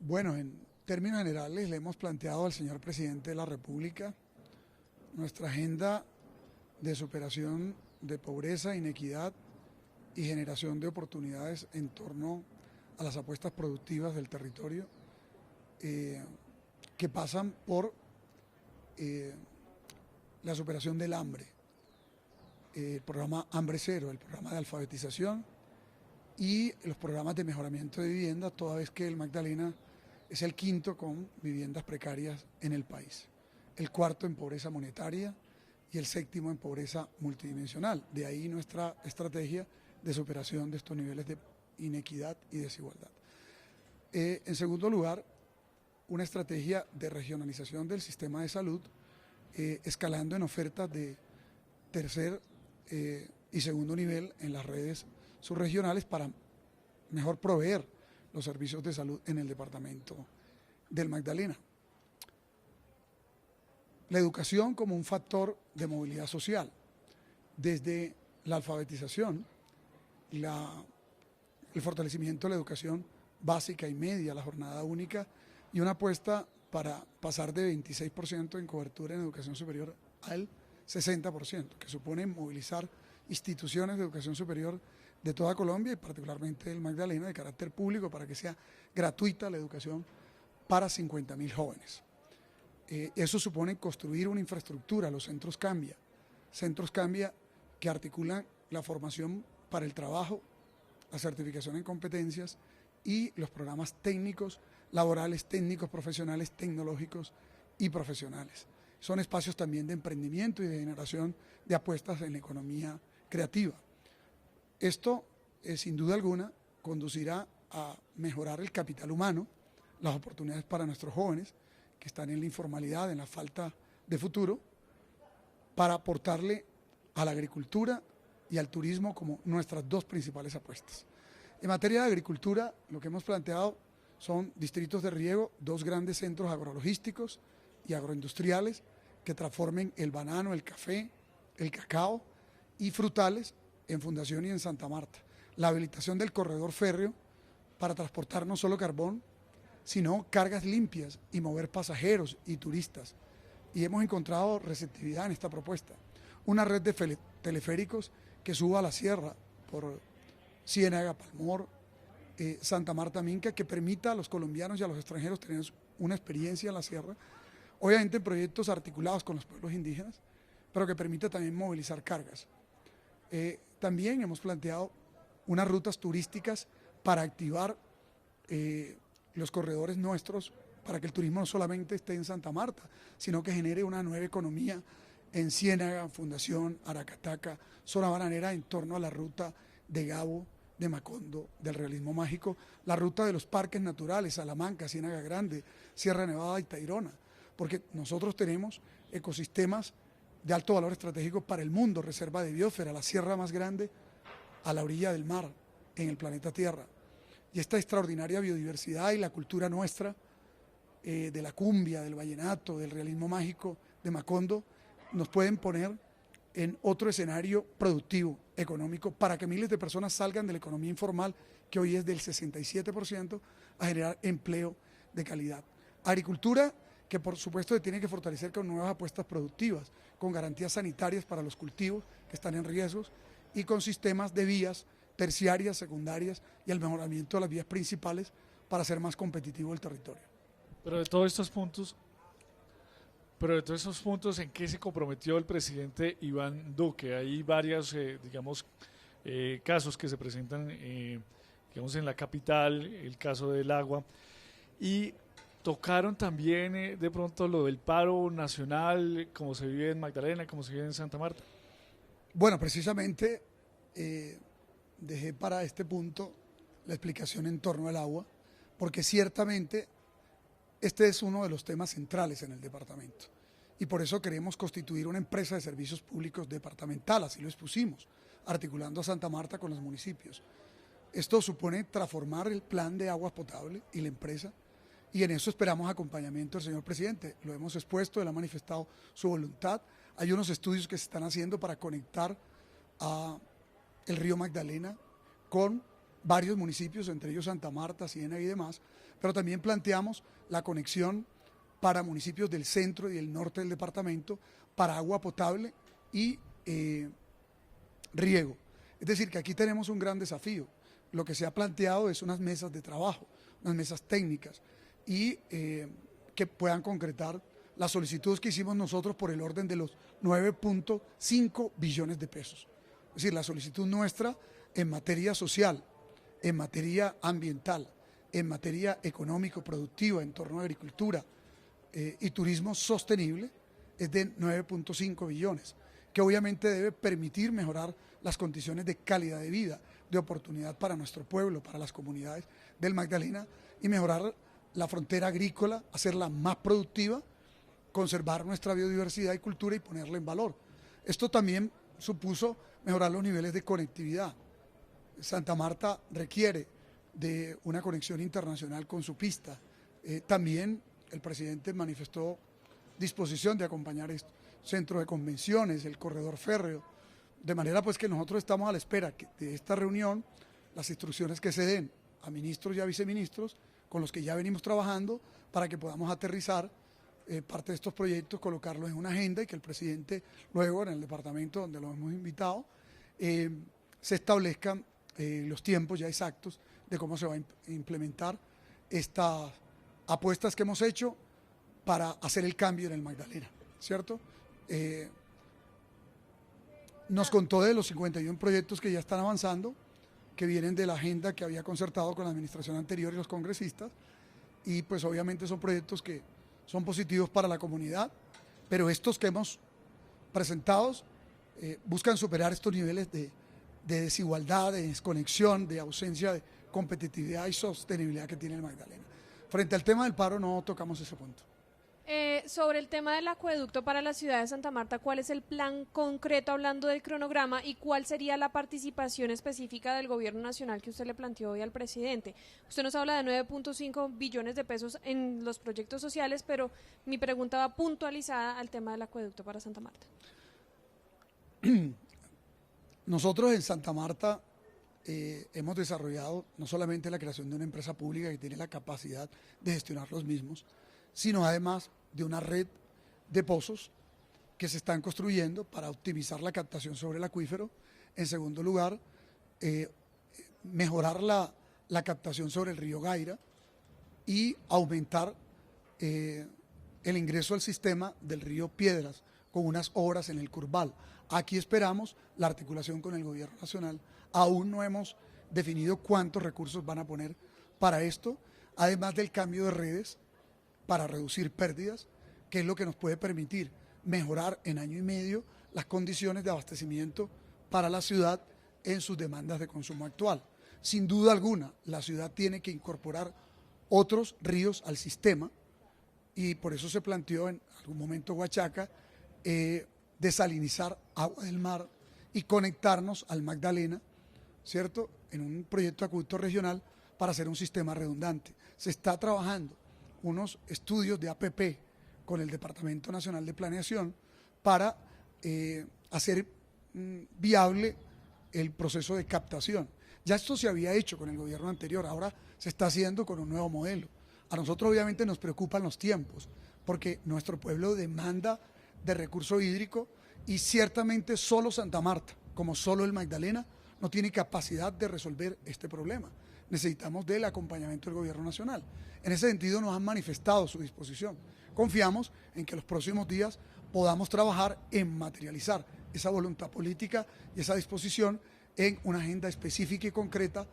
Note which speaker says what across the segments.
Speaker 1: Bueno, en términos generales le hemos planteado al señor presidente de la República nuestra agenda de superación de pobreza, inequidad y generación de oportunidades en torno a las apuestas productivas del territorio que pasan por la superación del hambre, el programa Hambre Cero, el programa de alfabetización y los programas de mejoramiento de vivienda, toda vez que el Magdalena es el quinto con viviendas precarias en el país, el cuarto en pobreza monetaria y el séptimo en pobreza multidimensional. De ahí nuestra estrategia de superación de estos niveles de inequidad y desigualdad. En segundo lugar, una estrategia de regionalización del sistema de salud, escalando en ofertas de tercer y segundo nivel en las redes subregionales para mejor proveer los servicios de salud en el departamento del Magdalena. La educación como un factor de movilidad social, desde la alfabetización, el fortalecimiento de la educación básica y media, la jornada única y una apuesta para pasar de 26% en cobertura en educación superior al 60%, que supone movilizar instituciones de educación superior de toda Colombia y particularmente del Magdalena de carácter público para que sea gratuita la educación para 50.000 jóvenes. Eso supone construir una infraestructura, los centros Cambia que articulan la formación para el trabajo, la certificación en competencias y los programas técnicos, laborales, técnicos, profesionales, tecnológicos y profesionales. Son espacios también de emprendimiento y de generación de apuestas en la economía creativa. Esto, sin duda alguna, conducirá a mejorar el capital humano, las oportunidades para nuestros jóvenes que están en la informalidad, en la falta de futuro, para aportarle a la agricultura y al turismo como nuestras dos principales apuestas. En materia de agricultura, lo que hemos planteado son distritos de riego, dos grandes centros agrologísticos y agroindustriales que transformen el banano, el café, el cacao y frutales en Fundación y en Santa Marta. La habilitación del corredor férreo para transportar no solo carbón, sino cargas limpias y mover pasajeros y turistas. Y hemos encontrado receptividad en esta propuesta. Una red de teleféricos que suba a la sierra por Ciénaga, Palmor, Santa Marta, Minca, que permita a los colombianos y a los extranjeros tener una experiencia en la sierra, obviamente en proyectos articulados con los pueblos indígenas, pero que permita también movilizar cargas. También hemos planteado unas rutas turísticas para activar los corredores nuestros, para que el turismo no solamente esté en Santa Marta, sino que genere una nueva economía en Ciénaga, Fundación, Aracataca, zona bananera en torno a la ruta de Gabo, de Macondo, del realismo mágico, la ruta de los parques naturales, Salamanca, Ciénaga Grande, Sierra Nevada y Tayrona, porque nosotros tenemos ecosistemas de alto valor estratégico para el mundo, reserva de biosfera, la sierra más grande a la orilla del mar en el planeta Tierra. Y esta extraordinaria biodiversidad y la cultura nuestra, de la cumbia, del vallenato, del realismo mágico, de Macondo, nos pueden poner en otro escenario productivo, económico, para que miles de personas salgan de la economía informal, que hoy es del 67%, a generar empleo de calidad. Agricultura, que por supuesto se tiene que fortalecer con nuevas apuestas productivas, con garantías sanitarias para los cultivos que están en riesgos y con sistemas de vías terciarias, secundarias y el mejoramiento de las vías principales para hacer más competitivo el territorio.
Speaker 2: Pero de todos estos puntos, ¿en qué se comprometió el presidente Iván Duque? Hay varios, casos que se presentan, digamos, en la capital, el caso del agua, y tocaron también de pronto lo del paro nacional, como se vive en Magdalena, como se vive en Santa Marta.
Speaker 1: Bueno, precisamente dejé para este punto la explicación en torno al agua, porque ciertamente este es uno de los temas centrales en el departamento y por eso queremos constituir una empresa de servicios públicos departamental, así lo expusimos, articulando a Santa Marta con los municipios. Esto supone transformar el plan de aguas potable y la empresa, y en eso esperamos acompañamiento del señor presidente. Lo hemos expuesto, él ha manifestado su voluntad. Hay unos estudios que se están haciendo para conectar a el río Magdalena con varios municipios, entre ellos Santa Marta, Ciénaga y demás, pero también planteamos la conexión para municipios del centro y del norte del departamento para agua potable y riego. Es decir, que aquí tenemos un gran desafío. Lo que se ha planteado es unas mesas de trabajo, unas mesas técnicas y que puedan concretar las solicitudes que hicimos nosotros por el orden de los 9.5 billones de pesos. Es decir, la solicitud nuestra en materia social, en materia ambiental, en materia económico-productiva, en torno a agricultura y turismo sostenible, es de 9.5 billones, que obviamente debe permitir mejorar las condiciones de calidad de vida, de oportunidad para nuestro pueblo, para las comunidades del Magdalena y mejorar la frontera agrícola, hacerla más productiva, conservar nuestra biodiversidad y cultura y ponerla en valor. Esto también supuso mejorar los niveles de conectividad. Santa Marta requiere de una conexión internacional con su pista. También el presidente manifestó disposición de acompañar esto, centro de convenciones, el corredor férreo, de manera pues que nosotros estamos a la espera de esta reunión, las instrucciones que se den a ministros y a viceministros, con los que ya venimos trabajando, para que podamos aterrizar parte de estos proyectos, colocarlos en una agenda y que el presidente luego en el departamento donde lo hemos invitado, se establezcan los tiempos ya exactos de cómo se va a implementar estas apuestas que hemos hecho para hacer el cambio en el Magdalena, ¿cierto? Nos contó de los 51 proyectos que ya están avanzando, que vienen de la agenda que había concertado con la administración anterior y los congresistas, y pues obviamente son proyectos que son positivos para la comunidad, pero estos que hemos presentado buscan superar estos niveles de desigualdad, de desconexión, de ausencia de competitividad y sostenibilidad que tiene el Magdalena. Frente al tema del paro no tocamos ese punto.
Speaker 3: Sobre el tema del acueducto para la ciudad de Santa Marta, ¿cuál es el plan concreto hablando del cronograma y cuál sería la participación específica del gobierno nacional que usted le planteó hoy al presidente? Usted nos habla de 9.5 billones de pesos en los proyectos sociales, pero mi pregunta va puntualizada al tema del acueducto para Santa Marta.
Speaker 1: Nosotros en Santa Marta hemos desarrollado no solamente la creación de una empresa pública que tiene la capacidad de gestionar los mismos, sino además de una red de pozos que se están construyendo para optimizar la captación sobre el acuífero. En segundo lugar, mejorar la captación sobre el río Gaira y aumentar el ingreso al sistema del río Piedras con unas obras en el Curval. Aquí esperamos la articulación con el gobierno nacional. Aún no hemos definido cuántos recursos van a poner para esto, además del cambio de redes para reducir pérdidas, que es lo que nos puede permitir mejorar en año y medio las condiciones de abastecimiento para la ciudad en sus demandas de consumo actual. Sin duda alguna, la ciudad tiene que incorporar otros ríos al sistema y por eso se planteó en algún momento Huachaca desalinizar agua del mar y conectarnos al Magdalena, ¿cierto?, en un proyecto de acueducto regional para hacer un sistema redundante. Se está trabajando unos estudios de APP con el Departamento Nacional de Planeación para hacer viable el proceso de captación. Ya esto se había hecho con el gobierno anterior, ahora se está haciendo con un nuevo modelo. A nosotros obviamente nos preocupan los tiempos, porque nuestro pueblo demanda de recurso hídrico y ciertamente solo Santa Marta, como solo el Magdalena, no tiene capacidad de resolver este problema. Necesitamos del acompañamiento del gobierno nacional. En ese sentido nos han manifestado su disposición. Confiamos en que los próximos días podamos trabajar en materializar esa voluntad política y esa disposición en una agenda específica y concreta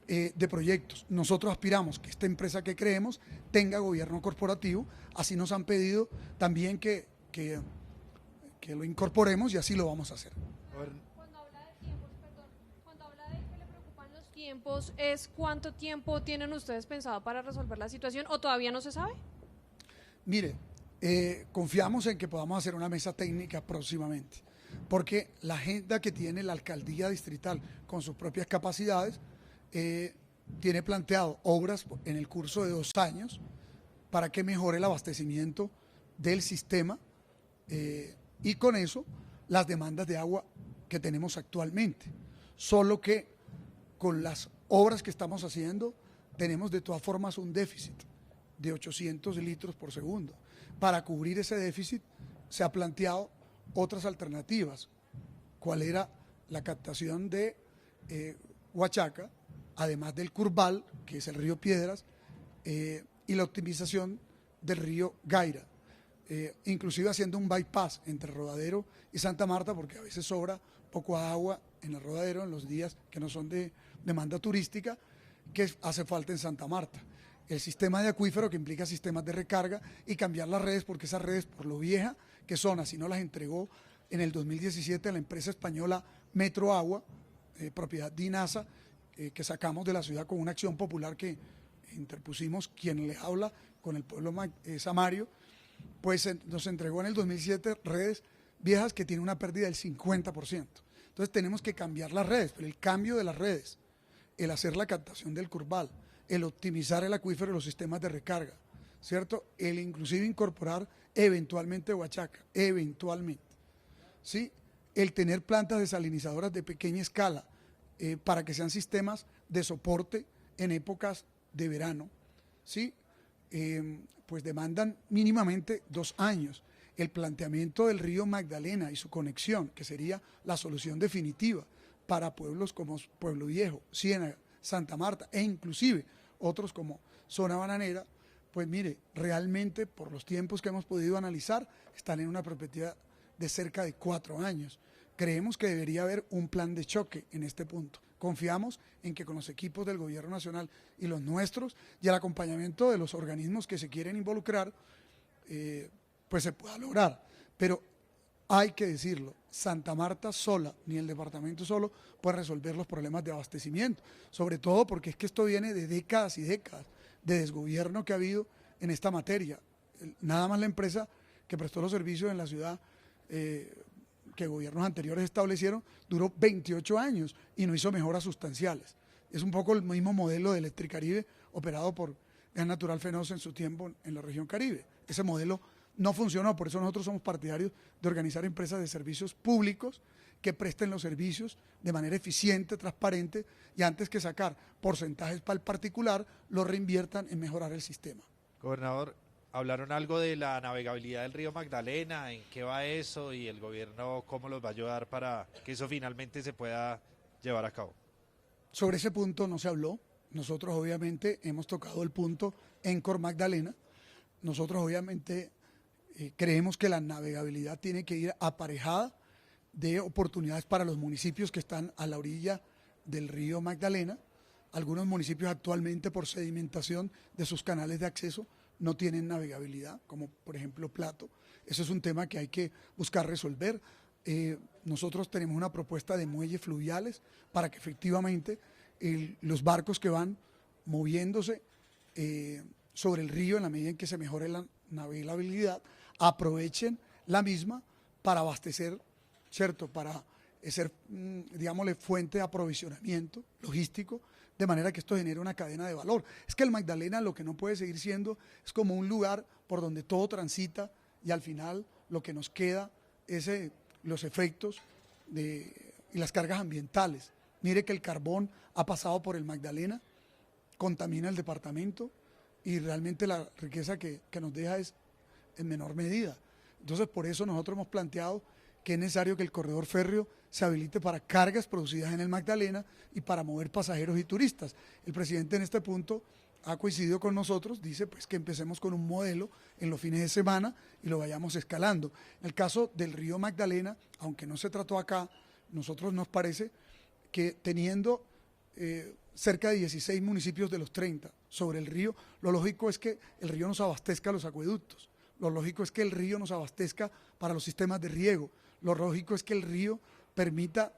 Speaker 1: de proyectos. Nosotros aspiramos que esta empresa que creemos tenga gobierno corporativo, así nos han pedido también que lo incorporemos y así lo vamos a hacer.
Speaker 3: Cuando habla de tiempos, perdón, cuando habla de que le preocupan los tiempos, ¿es cuánto tiempo tienen ustedes pensado para resolver la situación o todavía no se sabe?
Speaker 1: Mire, confiamos en que podamos hacer una mesa técnica próximamente, porque la agenda que tiene la alcaldía distrital con sus propias capacidades tiene planteado obras en el curso de 2 años para que mejore el abastecimiento del sistema y con eso las demandas de agua que tenemos actualmente. Solo que con las obras que estamos haciendo tenemos de todas formas un déficit de 800 litros por segundo. Para cubrir ese déficit se ha planteado otras alternativas. ¿Cuál era la captación de Huachaca, además del Curbal, que es el río Piedras, y la optimización del río Gaira? Inclusive haciendo un bypass entre Rodadero y Santa Marta, porque a veces sobra poco agua en el Rodadero en los días que no son de demanda turística, que hace falta en Santa Marta. El sistema de acuífero, que implica sistemas de recarga, y cambiar las redes, porque esas redes, por lo vieja que son, así nos las entregó en el 2017 la empresa española Metro Agua, propiedad de INASA, que sacamos de la ciudad con una acción popular que interpusimos, quien le habla con el pueblo samario, pues nos entregó en el 2007 redes viejas que tienen una pérdida del 50%. Entonces tenemos que cambiar las redes, pero el cambio de las redes, el hacer la captación del Curbal, el optimizar el acuífero y los sistemas de recarga, ¿cierto? El inclusive incorporar eventualmente Huachaca, eventualmente, ¿sí? El tener plantas desalinizadoras de pequeña escala para que sean sistemas de soporte en épocas de verano, ¿sí? Pues demandan mínimamente 2 años. El planteamiento del río Magdalena y su conexión, que sería la solución definitiva para pueblos como Pueblo Viejo, Ciénaga, Santa Marta e inclusive otros como Zona Bananera, pues mire, realmente por los tiempos que hemos podido analizar, están en una perspectiva de cerca de 4 años. Creemos que debería haber un plan de choque en este punto. Confiamos en que con los equipos del Gobierno Nacional y los nuestros y el acompañamiento de los organismos que se quieren involucrar, pues se pueda lograr. Pero hay que decirlo, Santa Marta sola, ni el departamento solo, puede resolver los problemas de abastecimiento. Sobre todo porque es que esto viene de décadas y décadas de desgobierno que ha habido en esta materia. Nada más la empresa que prestó los servicios en la ciudad que gobiernos anteriores establecieron, duró 28 años y no hizo mejoras sustanciales. Es un poco el mismo modelo de Electricaribe operado por Gas Natural Fenosa en su tiempo en la región Caribe. Ese modelo no funcionó, por eso nosotros somos partidarios de organizar empresas de servicios públicos que presten los servicios de manera eficiente, transparente, y antes que sacar porcentajes para el particular, lo reinviertan en mejorar el sistema.
Speaker 4: Gobernador, hablaron algo de la navegabilidad del río Magdalena, ¿en qué va eso? Y el gobierno, ¿cómo los va a ayudar para que eso finalmente se pueda llevar a cabo?
Speaker 1: Sobre ese punto no se habló. Nosotros obviamente hemos tocado el punto Encor Magdalena. Nosotros obviamente creemos que la navegabilidad tiene que ir aparejada de oportunidades para los municipios que están a la orilla del río Magdalena. Algunos municipios actualmente por sedimentación de sus canales de acceso no tienen navegabilidad, como por ejemplo Plato. Eso es un tema que hay que buscar resolver. Nosotros tenemos una propuesta de muelles fluviales para que efectivamente los barcos que van moviéndose sobre el río en la medida en que se mejore la navegabilidad, aprovechen la misma para abastecer, ¿cierto? Para ser, digámosle, fuente de aprovisionamiento logístico, de manera que esto genere una cadena de valor. Es que el Magdalena lo que no puede seguir siendo es como un lugar por donde todo transita y al final lo que nos queda es los efectos y las cargas ambientales. Mire que el carbón ha pasado por el Magdalena, contamina el departamento y realmente la riqueza que nos deja es en menor medida. Entonces por eso nosotros hemos planteado que es necesario que el corredor férreo se habilite para cargas producidas en el Magdalena y para mover pasajeros y turistas. El presidente en este punto ha coincidido con nosotros, dice pues que empecemos con un modelo en los fines de semana y lo vayamos escalando. En el caso del río Magdalena, aunque no se trató acá, nosotros nos parece que teniendo cerca de 16 municipios de los 30 sobre el río, lo lógico es que el río nos abastezca los acueductos, lo lógico es que el río nos abastezca para los sistemas de riego, lo lógico es que el río permita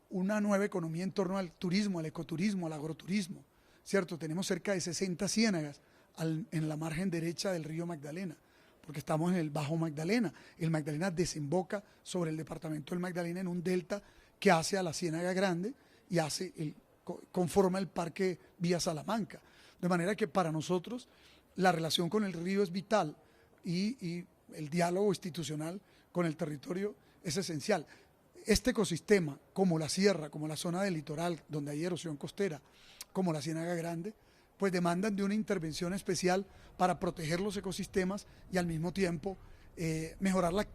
Speaker 1: una nueva economía en torno al turismo, al ecoturismo, al agroturismo, ¿cierto? Tenemos cerca de 60 ciénagas en la margen derecha del río Magdalena, porque estamos en el Bajo Magdalena. El Magdalena desemboca sobre el departamento del Magdalena en un delta que hace a la Ciénaga Grande y conforma el Parque Vía Salamanca. De manera que para nosotros la relación con el río es vital y el diálogo institucional con el territorio es esencial. Este ecosistema, como la sierra, como la zona del litoral, donde hay erosión costera, como la Ciénaga Grande, pues demandan de una intervención especial para proteger los ecosistemas y al mismo tiempo mejorar la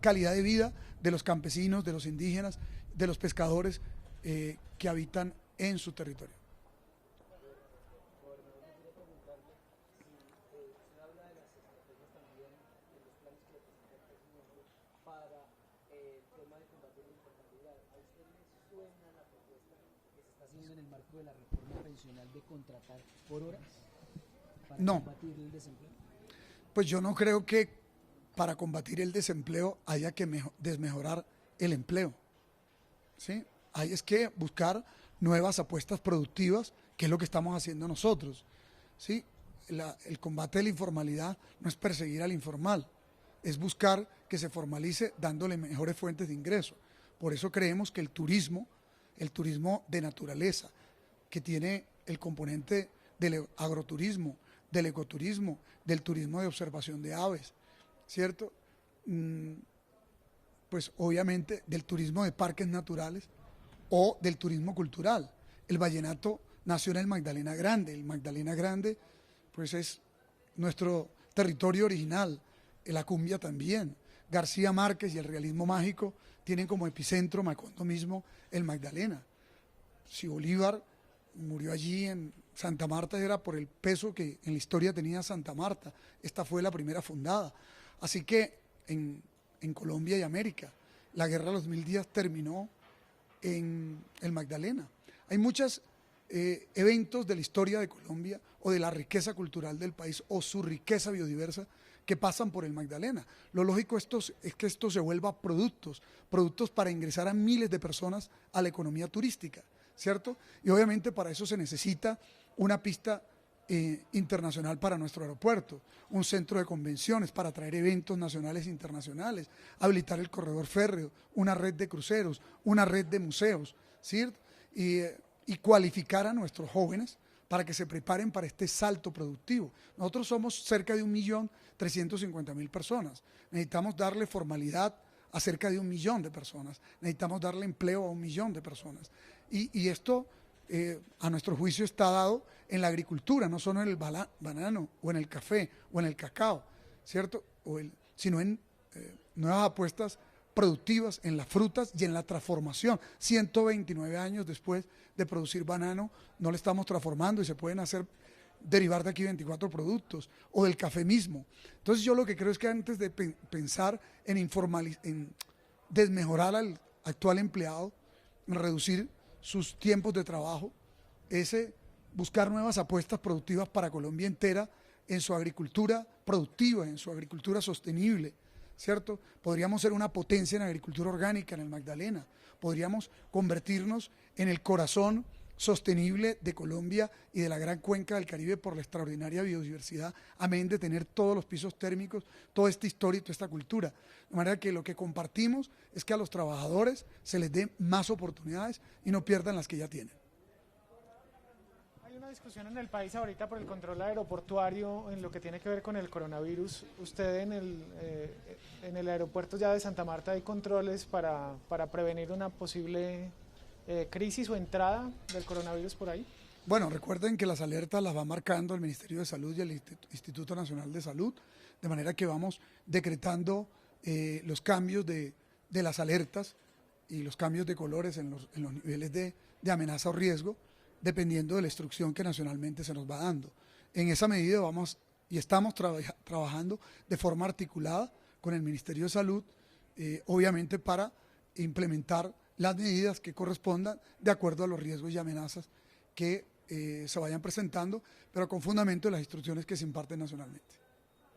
Speaker 1: calidad de vida de los campesinos, de los indígenas, de los pescadores que habitan en su territorio.
Speaker 5: En el marco de la reforma pensional de contratar por horas para
Speaker 1: No.
Speaker 5: combatir el desempleo?
Speaker 1: Pues yo no creo que para combatir el desempleo haya que desmejorar el empleo, ¿sí? Hay es que buscar nuevas apuestas productivas, que es lo que estamos haciendo nosotros, ¿sí? El combate de la informalidad no es perseguir al informal, es buscar que se formalice dándole mejores fuentes de ingreso. Por eso creemos que el turismo de naturaleza, que tiene el componente del agroturismo, del ecoturismo, del turismo de observación de aves, ¿cierto? Pues obviamente del turismo de parques naturales o del turismo cultural. El vallenato nació en el Magdalena Grande. El Magdalena Grande pues es nuestro territorio original, la cumbia también. García Márquez y el realismo mágico tienen como epicentro Macondo mismo el Magdalena. Si Bolívar murió allí en Santa Marta era por el peso que en la historia tenía Santa Marta. Esta fue la primera fundada. Así que en Colombia y América, la guerra de los 1000 días terminó en el Magdalena. Hay muchos eventos de la historia de Colombia o de la riqueza cultural del país o su riqueza biodiversa que pasan por el Magdalena. Lo lógico es que esto se vuelva productos para ingresar a miles de personas a la economía turística, ¿cierto? Y obviamente para eso se necesita una pista internacional para nuestro aeropuerto, un centro de convenciones para traer eventos nacionales e internacionales, habilitar el corredor férreo, una red de cruceros, una red de museos, ¿cierto? Y cualificar a nuestros jóvenes para que se preparen para este salto productivo. Nosotros somos cerca de 1.350.000 personas. Necesitamos darle formalidad a cerca de 1 millón de personas. Necesitamos darle empleo a 1 millón de personas. Y esto, a nuestro juicio, está dado en la agricultura, no solo en el banano o en el café o en el cacao, ¿cierto? Sino en nuevas apuestas productivas en las frutas y en la transformación. 129 años después de producir banano, no le estamos transformando y se pueden derivar de aquí 24 productos, o del café mismo. Entonces yo lo que creo es que antes de pensar en desmejorar al actual empleado, en reducir sus tiempos de trabajo, es buscar nuevas apuestas productivas para Colombia entera en su agricultura productiva, en su agricultura sostenible, ¿cierto? Podríamos ser una potencia en agricultura orgánica en el Magdalena, podríamos convertirnos en el corazón sostenible de Colombia y de la gran cuenca del Caribe por la extraordinaria biodiversidad, amén de tener todos los pisos térmicos, toda esta historia y toda esta cultura. De manera que lo que compartimos es que a los trabajadores se les dé más oportunidades y no pierdan las que ya tienen.
Speaker 6: Hay una discusión en el país ahorita por el control aeroportuario en lo que tiene que ver con el coronavirus. ¿Usted en el aeropuerto ya de Santa Marta hay controles para prevenir una posible crisis o entrada del coronavirus por ahí?
Speaker 1: Bueno, recuerden que las alertas las va marcando el Ministerio de Salud y el Instituto Nacional de Salud, de manera que vamos decretando los cambios de las alertas y los cambios de colores en los niveles de amenaza o riesgo, dependiendo de la instrucción que nacionalmente se nos va dando. En esa medida vamos y estamos trabajando de forma articulada con el Ministerio de Salud, obviamente para implementar las medidas que correspondan de acuerdo a los riesgos y amenazas que se vayan presentando, pero con fundamento de las instrucciones que se imparten nacionalmente.